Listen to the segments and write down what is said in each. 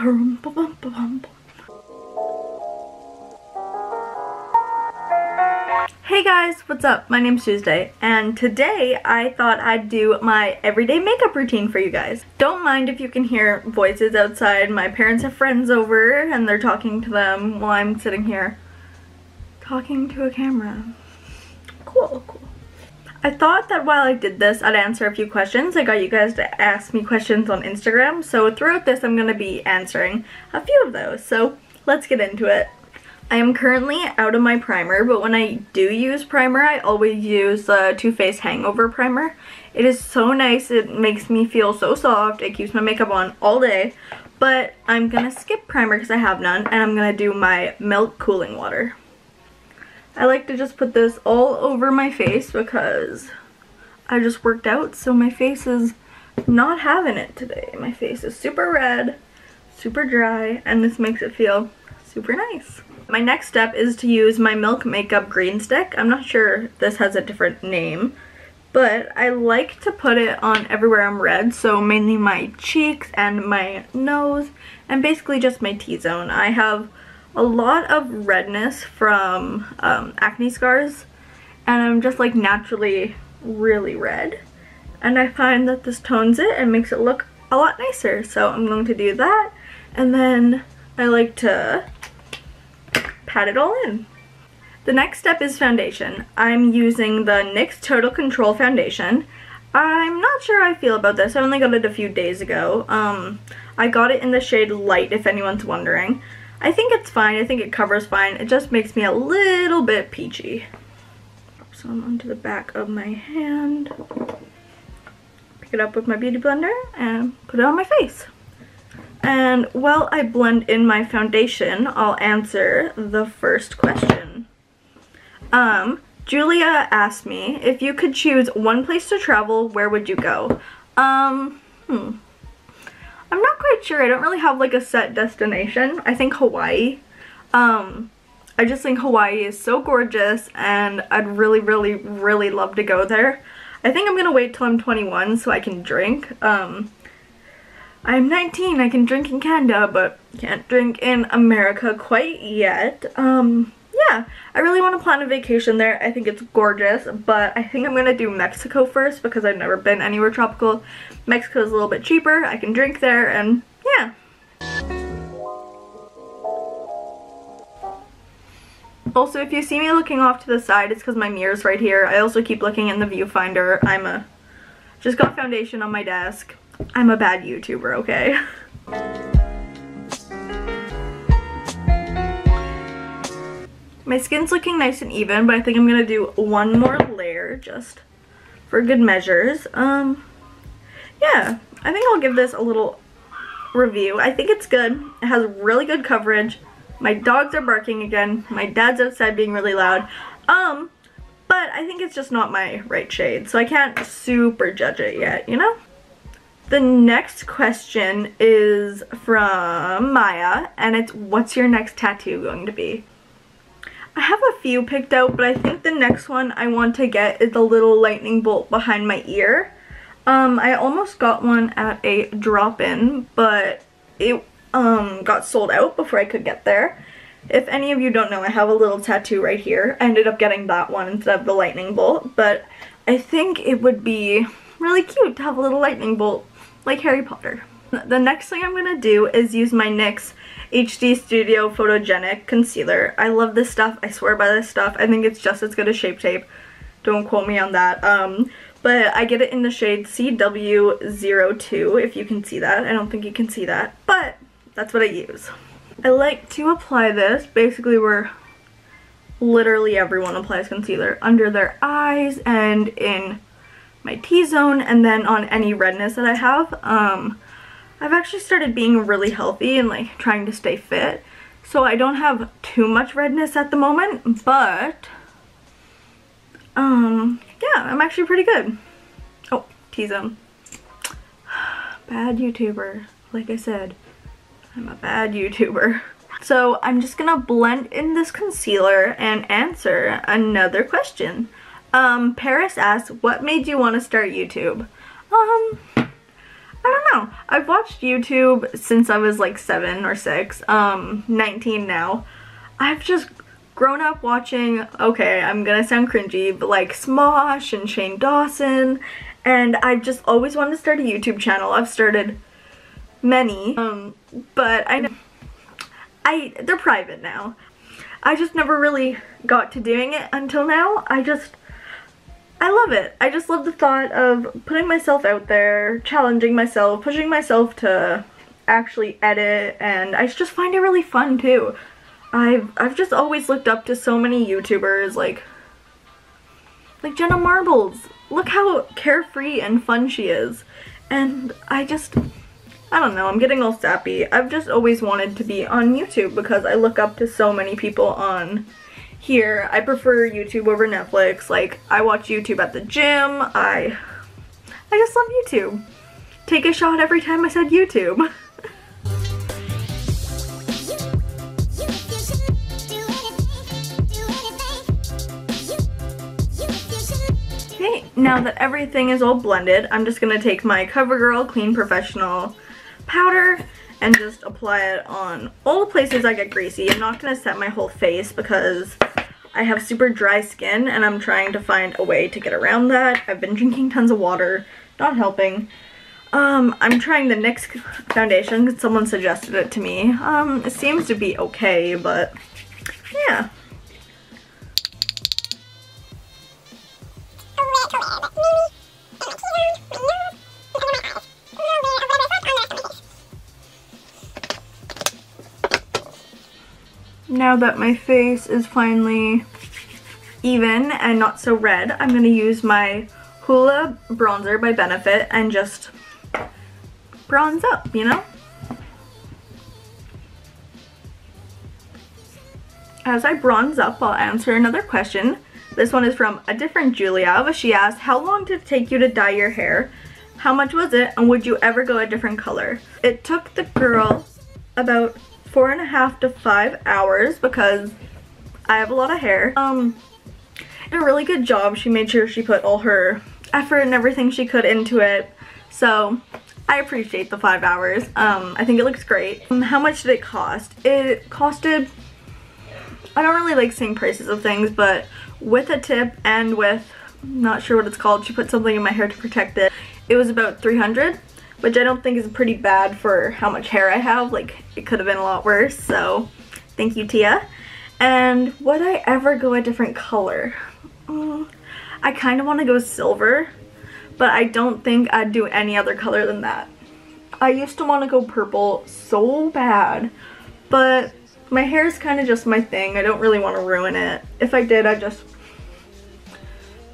Hey guys, what's up? My name's Tuesday, and today I thought I'd do my everyday makeup routine for you guys. Don't mind if you can hear voices outside. My parents have friends over and they're talking to them while I'm sitting here talking to a camera. Cool. I thought that while I did this, I'd answer a few questions. I got you guys to ask me questions on Instagram, so throughout this I'm going to be answering a few of those. So let's get into it. I am currently out of my primer, but when I do use primer, I always use the Too Faced Hangover Primer. It is so nice. It makes me feel so soft. It keeps my makeup on all day. But I'm going to skip primer because I have none, and I'm going to do my Milk Cooling Water. I like to just put this all over my face because I just worked out, so my face is not having it today. My face is super red, super dry, and this makes it feel super nice. My next step is to use my Milk Makeup Green Stick. I'm not sure if this has a different name, but I like to put it on everywhere I'm red, so mainly my cheeks and my nose, and basically just my T-zone. I have a lot of redness from acne scars, and I'm just like naturally really red, and I find that this tones it and makes it look a lot nicer. So I'm going to do that, and then I like to pat it all in. The next step is foundation. I'm using the NYX Total Control foundation. I'm not sure how I feel about this. I only got it a few days ago. I got it in the shade Light, if anyone's wondering. I think it's fine. I think it covers fine. It just makes me a little bit peachy. Drop some onto the back of my hand. Pick it up with my beauty blender and put it on my face. And while I blend in my foundation, I'll answer the first question. Julia asked me, if you could choose one place to travel, where would you go? I'm not quite sure. I don't really have like a set destination. I think Hawaii. I just think Hawaii is so gorgeous, and I'd really love to go there. I think I'm gonna wait till I'm 21 so I can drink. I'm 19, I can drink in Canada, but can't drink in America quite yet. Yeah, I really want to plan a vacation there. I think it's gorgeous, but I think I'm gonna do Mexico first because I've never been anywhere tropical. Mexico's a little bit cheaper, I can drink there, and yeah. Also, if you see me looking off to the side, it's because my mirror's right here. I also keep looking in the viewfinder. Just got foundation on my desk. I'm a bad YouTuber, okay? My skin's looking nice and even, but I think I'm gonna do one more layer just for good measures. Yeah, I think I'll give this a little review. I think it's good. It has really good coverage. My dogs are barking again. My dad's outside being really loud. But I think it's just not my right shade, so I can't super judge it yet, you know? The next question is from Maya, and it's, what's your next tattoo going to be? I have a few picked out, but I think the next one I want to get is the little lightning bolt behind my ear. I almost got one at a drop-in, but it got sold out before I could get there. If any of you don't know, I have a little tattoo right here. I ended up getting that one instead of the lightning bolt, but I think it would be really cute to have a little lightning bolt like Harry Potter. The next thing I'm gonna do is use my NYX HD Studio Photogenic Concealer. I love this stuff. I swear by this stuff. I think it's just as good as Shape Tape. Don't quote me on that. But I get it in the shade CW02, if you can see that. I don't think you can see that, but that's what I use. I like to apply this basically where literally everyone applies concealer. Under their eyes and in my T-zone, and then on any redness that I have. I've actually started being really healthy and like trying to stay fit, so I don't have too much redness at the moment, but yeah, I'm actually pretty good. Oh, T-zone. Bad YouTuber. Like I said, I'm a bad YouTuber. So I'm just gonna blend in this concealer and answer another question. Paris asks, what made you want to start YouTube? I don't don't know. I've watched YouTube since I was like 7 or 6, 19 now. I've just grown up watching, okay, I'm gonna sound cringy, but like Smosh and Shane Dawson, and I've just always wanted to start a YouTube channel. I've started many, but they're private now. I just never really got to doing it until now. I love it. I just love the thought of putting myself out there, challenging myself, pushing myself to actually edit, and I just find it really fun too. I've just always looked up to so many YouTubers like Jenna Marbles. Look how carefree and fun she is. And I don't know, I'm getting all sappy. I've just always wanted to be on YouTube because I look up to so many people on here. I prefer YouTube over Netflix. Like, I watch YouTube at the gym. I just love YouTube. Take a shot every time I said YouTube. Okay, now that everything is all blended, I'm just gonna take my CoverGirl Clean Professional powder and just apply it on all the places I get greasy. I'm not gonna set my whole face because I have super dry skin and I'm trying to find a way to get around that. I've been drinking tons of water, not helping. I'm trying the NYX foundation because someone suggested it to me. It seems to be okay, but yeah. Now that my face is finally even and not so red, I'm going to use my Hoola bronzer by Benefit and just bronze up, you know? As I bronze up, I'll answer another question. This one is from a different Julia, but she asked, how long did it take you to dye your hair? How much was it? And would you ever go a different color? It took the girl about 4.5 to 5 hours because I have a lot of hair. Did a really good job. She made sure she put all her effort and everything she could into it. So I appreciate the 5 hours. I think it looks great. How much did it cost? It costed, I don't really like saying prices of things, but with a tip and with, I'm not sure what it's called, she put something in my hair to protect it. It was about $300, which I don't think is pretty bad for how much hair I have. Like, it could have been a lot worse, so thank you, Tia. And would I ever go a different color? I kind of want to go silver, but I don't think I'd do any other color than that. I used to want to go purple so bad, but my hair is kind of just my thing. I don't really want to ruin it. If I did, I'd just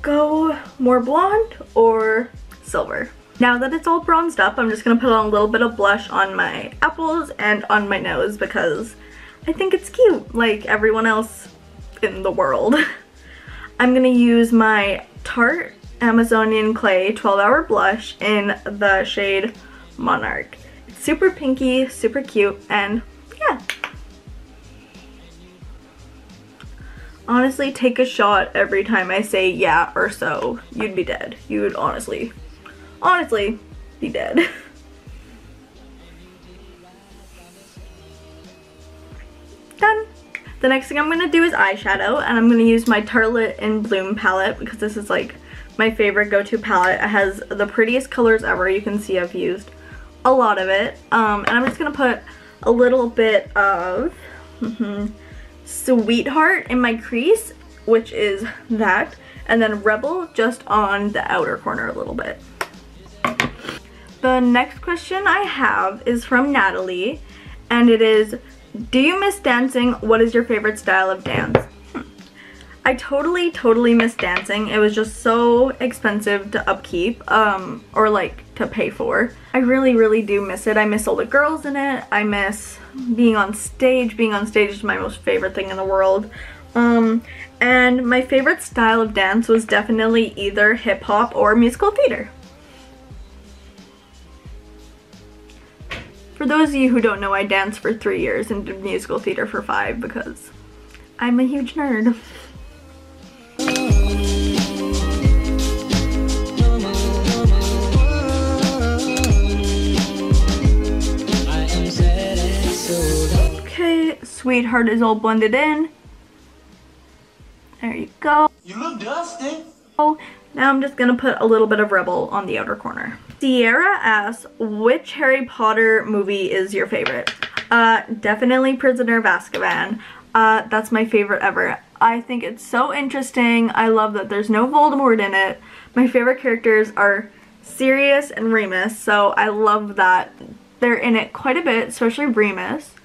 go more blonde or silver. Now that it's all bronzed up, I'm just going to put on a little bit of blush on my apples and on my nose because I think it's cute, like everyone else in the world. I'm going to use my Tarte Amazonian Clay 12-Hour Blush in the shade Monarch. It's super pinky, super cute, and yeah. Honestly, take a shot every time I say yeah or so. You'd be dead. You would honestly be dead. Done. The next thing I'm going to do is eyeshadow, and I'm going to use my Tartelette in Bloom palette because this is like my favorite go-to palette. It has the prettiest colors ever. You can see I've used a lot of it. And I'm just going to put a little bit of Sweetheart in my crease, which is that, and then Rebel just on the outer corner a little bit. The next question I have is from Natalie, and it is, do you miss dancing? What is your favorite style of dance? I totally miss dancing. It was just so expensive to upkeep, or like to pay for. I really do miss it. I miss all the girls in it. I miss being on stage. Being on stage is my most favorite thing in the world. And my favorite style of dance was definitely either hip hop or musical theater. For those of you who don't know, I danced for 3 years and did musical theater for 5 because I'm a huge nerd. Okay, Sweetheart is all blended in. There you go. You look dusty. Now I'm just gonna put a little bit of Rebel on the outer corner. Sierra asks, which Harry Potter movie is your favorite? Definitely Prisoner of Azkaban. That's my favorite ever. I think it's so interesting. I love that there's no Voldemort in it. My favorite characters are Sirius and Remus, so I love that they're in it quite a bit, especially Remus.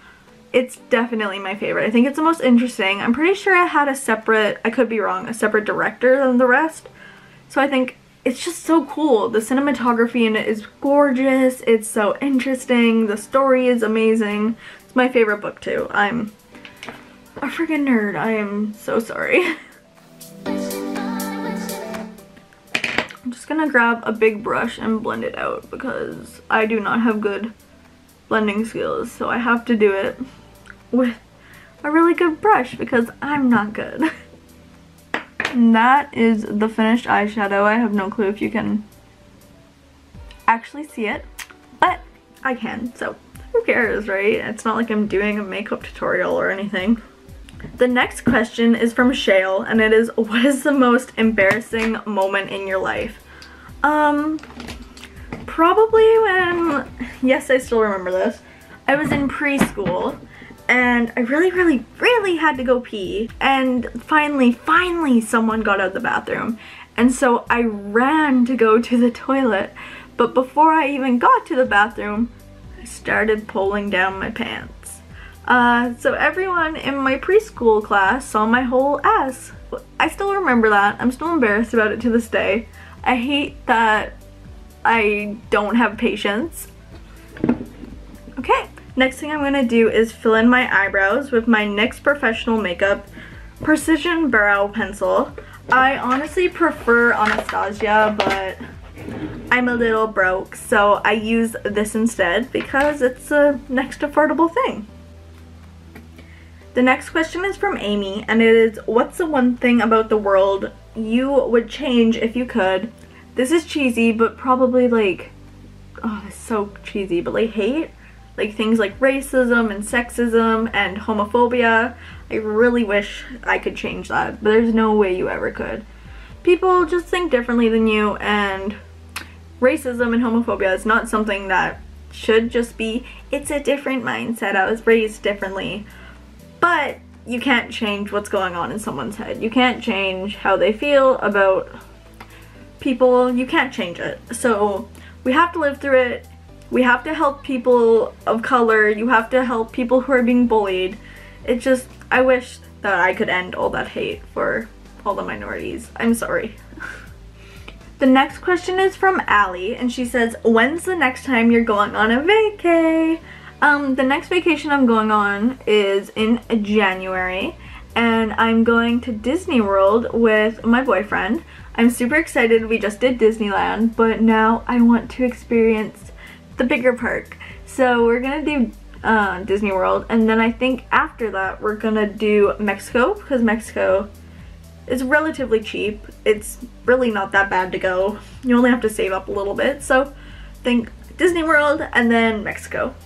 It's definitely my favorite. I think it's the most interesting. I'm pretty sure it had a separate, I could be wrong, a separate director than the rest. So I think it's just so cool. The cinematography in it is gorgeous. It's so interesting. The story is amazing. It's my favorite book too. I'm a freaking nerd. I am so sorry. I'm just gonna grab a big brush and blend it out because I do not have good blending skills. So I have to do it with a really good brush because I'm not good. And that is the finished eyeshadow. I have no clue if you can actually see it, but I can, so who cares, right? It's not like I'm doing a makeup tutorial or anything. The next question is from Shale, and it is, what is the most embarrassing moment in your life? Probably when, yes, I still remember this. I was in preschool and I really had to go pee, and finally someone got out of the bathroom, and so I ran to go to the toilet, but before I even got to the bathroom I started pulling down my pants. So everyone in my preschool class saw my whole ass. I still remember that. I'm still embarrassed about it to this day. I hate that I don't have patience. Okay, next thing I'm gonna do is fill in my eyebrows with my NYX Professional Makeup Precision Brow Pencil. I honestly prefer Anastasia, but I'm a little broke, so I use this instead because it's the next affordable thing. The next question is from Amy, and it is, what's the one thing about the world you would change if you could? This is cheesy, but probably like, oh, it's so cheesy, but like hate. Like things like racism and sexism and homophobia. I really wish I could change that, but there's no way you ever could. People just think differently than you, and racism and homophobia is not something that should just be, it's a different mindset, I was raised differently. But you can't change what's going on in someone's head. You can't change how they feel about people. You can't change it. So we have to live through it. We have to help people of color. You have to help people who are being bullied. It's just, I wish that I could end all that hate for all the minorities. I'm sorry. The next question is from Allie, and she says, when's the next time you're going on a vacay? The next vacation I'm going on is in January, and I'm going to Disney World with my boyfriend. I'm super excited. We just did Disneyland, but now I want to experience the bigger park. So we're gonna do Disney World, and then I think after that we're gonna do Mexico, because Mexico is relatively cheap. It's really not that bad to go. You only have to save up a little bit. So I think Disney World and then Mexico.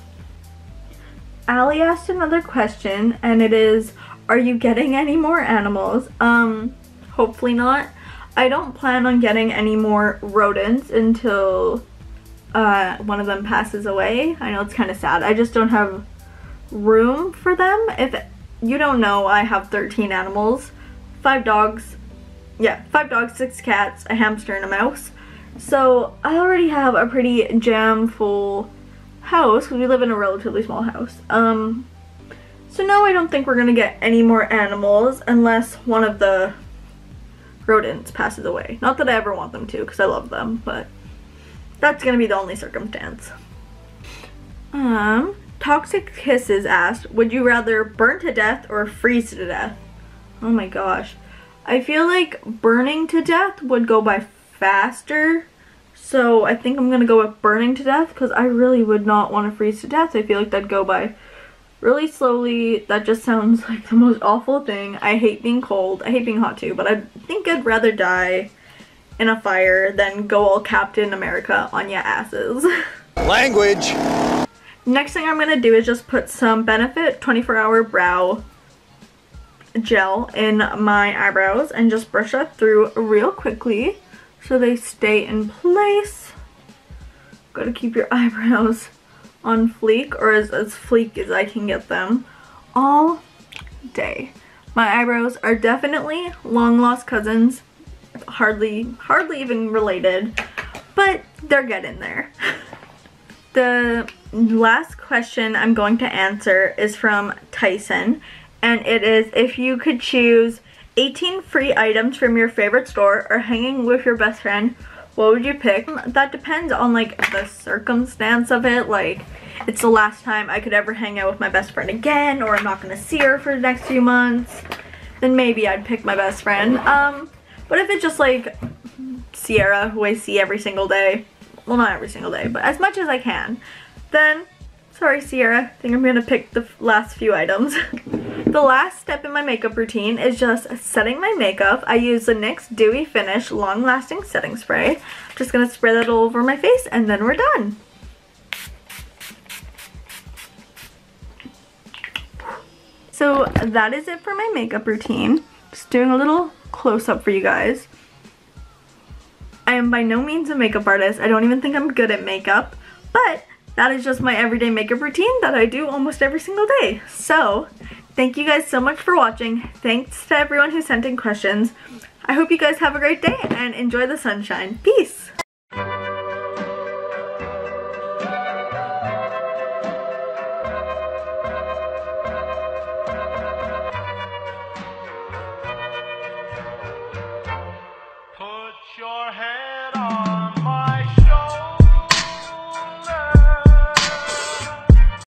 Allie asked another question, and it is, are you getting any more animals? Hopefully not. I don't plan on getting any more rodents until one of them passes away. I know it's kind of sad. I just don't have room for them. If you don't know, I have 13 animals. 5 dogs, 6 cats, a hamster, and a mouse. So I already have a pretty jam full house because we live in a relatively small house. So no, I don't think we're gonna get any more animals unless one of the rodents passes away. Not that I ever want them to, because I love them, but that's gonna be the only circumstance. Toxic Kisses asked, would you rather burn to death or freeze to death? Oh my gosh. I feel like burning to death would go by faster. So I think I'm gonna go with burning to death because I really would not want to freeze to death. I feel like that'd go by really slowly. That just sounds like the most awful thing. I hate being cold. I hate being hot too, but I think I'd rather die in a fire than go all Captain America on ya asses. Language! Next thing I'm gonna do is just put some Benefit 24-hour brow gel in my eyebrows and just brush that through real quickly so they stay in place. Gotta keep your eyebrows on fleek, or as fleek as I can get them, all day. My eyebrows are definitely long lost cousins, hardly even related, but they're getting there. The last question I'm going to answer is from Tyson, and it is, if you could choose 18 free items from your favorite store or hanging with your best friend, what would you pick? That depends on like the circumstance of it. Like, it's the last time I could ever hang out with my best friend again, or I'm not gonna see her for the next few months, then maybe I'd pick my best friend. But if it's just like Sierra, who I see every single day, well, not every single day, but as much as I can, then sorry Sierra, I think I'm gonna pick the last few items. The last step in my makeup routine is just setting my makeup. I use the NYX Dewy Finish Long Lasting Setting Spray. I'm just gonna spray that all over my face and then we're done. So that is it for my makeup routine. Just doing a little close-up for you guys. I am by no means a makeup artist. I don't even think I'm good at makeup, but that is just my everyday makeup routine that I do almost every single day. So thank you guys so much for watching. Thanks to everyone who sent in questions. I hope you guys have a great day and enjoy the sunshine. Peace!